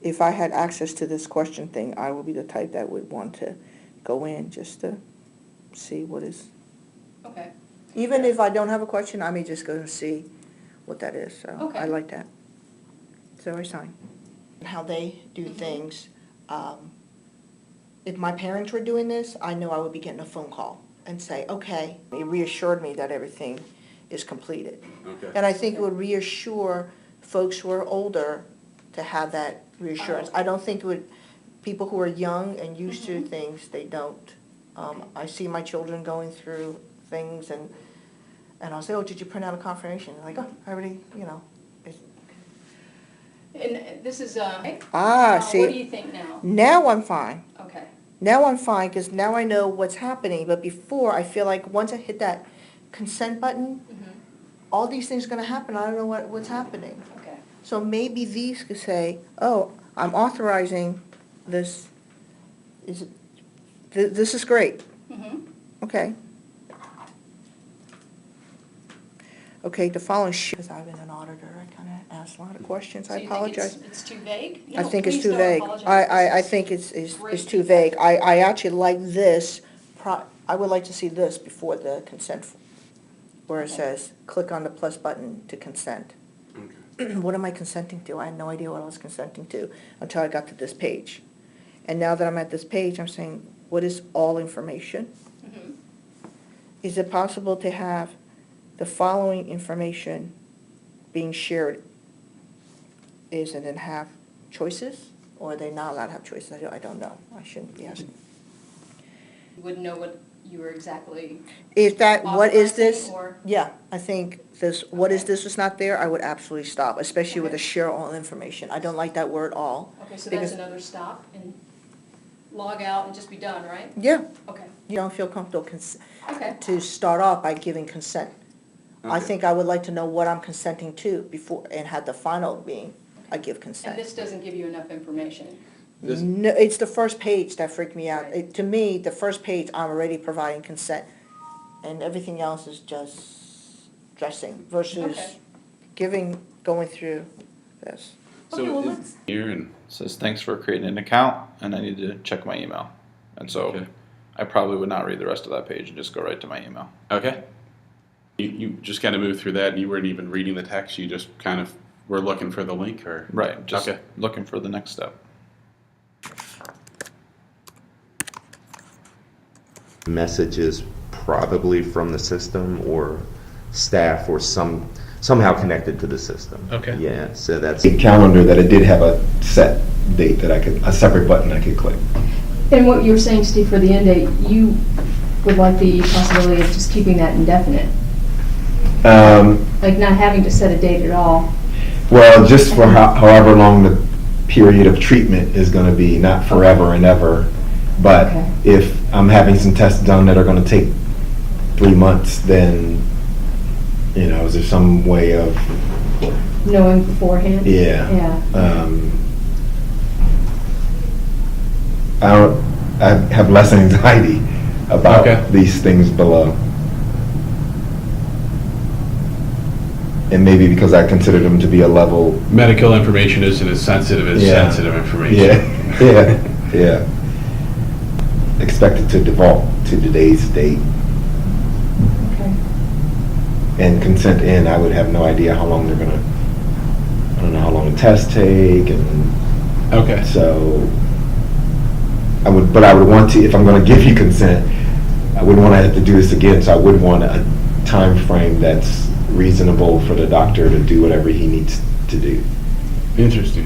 If I had access to this question thing, I would be the type that would want to go in just to see what is. Okay. Even if I don't have a question, I may just go and see what that is, so Okay. I like that. So I sign. How they do things, if my parents were doing this, I know I would be getting a phone call and say, okay, it reassured me that everything is completed. Okay. And I think it would reassure folks who are older to have that reassurance. I don't think it would, people who are young and used to things, they don't. I see my children going through things and I'll say, oh, did you print out a confirmation? They're like, oh, I already, you know. And this is, See. what do you think now? Now I'm fine. Okay. Now I'm fine, because now I know what's happening, but before, I feel like once I hit that consent button, all these things are gonna happen, I don't know what's happening. Okay. So maybe these could say, oh, I'm authorizing this, this is great, okay. Okay, the following sheet, because I've been an auditor, I kinda asked a lot of questions, So I you think apologize. it's too vague? I No, think it's please too don't vague. apologize. I This think is it's great too feedback. vague. I actually like this, I would like to see this before the consent, where it Okay. says, click on the plus button to consent. Okay. What am I consenting to? I had no idea what I was consenting to until I got to this page. And now that I'm at this page, I'm saying, what is all information? Is it possible to have the following information being shared is, and then have choices? Or are they not allowed to have choices? I don't know. I shouldn't be asking. You wouldn't know what you were exactly If that, what is this? authorizing, or? Yeah, I think this, what is Okay. this was not there, I would absolutely stop, especially with the Okay. share all information. I don't like that word all. Okay, so because- that's another stop and log out and just be done, right? Yeah, Okay, you don't feel comfortable okay. to start off by giving consent. I Okay. think I would like to know what I'm consenting to before, and have the final being, I give And consent. this doesn't give you enough information? This- No, it's the first page that freaked me out. Right. To me, the first page, I'm already providing consent, and everything else is just dressing versus Okay. going through this. Okay, So well, is- let's, Here and, Says, thanks for creating an account, and I need to check my email. And so Okay. I probably would not read the rest of that page and just go right to my email. okay. You just kind of moved through that and you weren't even reading the text, you just kind of were looking for the link or? Right, just Okay. looking for the next step. Messages probably from the system or staff or somehow connected to the system. Okay. Yeah, so that's. A calendar that it did have a set date that a separate button I could click. And what you were saying, Steve, for the end date, you would like the possibility of just keeping that indefinite, like not having to set a date at all. Well, just for however long the period of treatment is going to be, not forever and ever. But Okay. if I'm having some tests done that are going to take 3 months, then, is there some way of, Knowing beforehand? yeah. Yeah. I have less anxiety about Okay. these things below. And maybe because I consider them to be a level. Medical information isn't as sensitive as Yeah. sensitive information. Yeah. Expected to default to today's date. Okay. And consent in, I would have no idea how long I don't know how long the tests take, and Okay. so I would want to, if I'm going to give you consent, I wouldn't want to have to do this again, so I would want a time frame that's reasonable for the doctor to do whatever he needs to do. Interesting.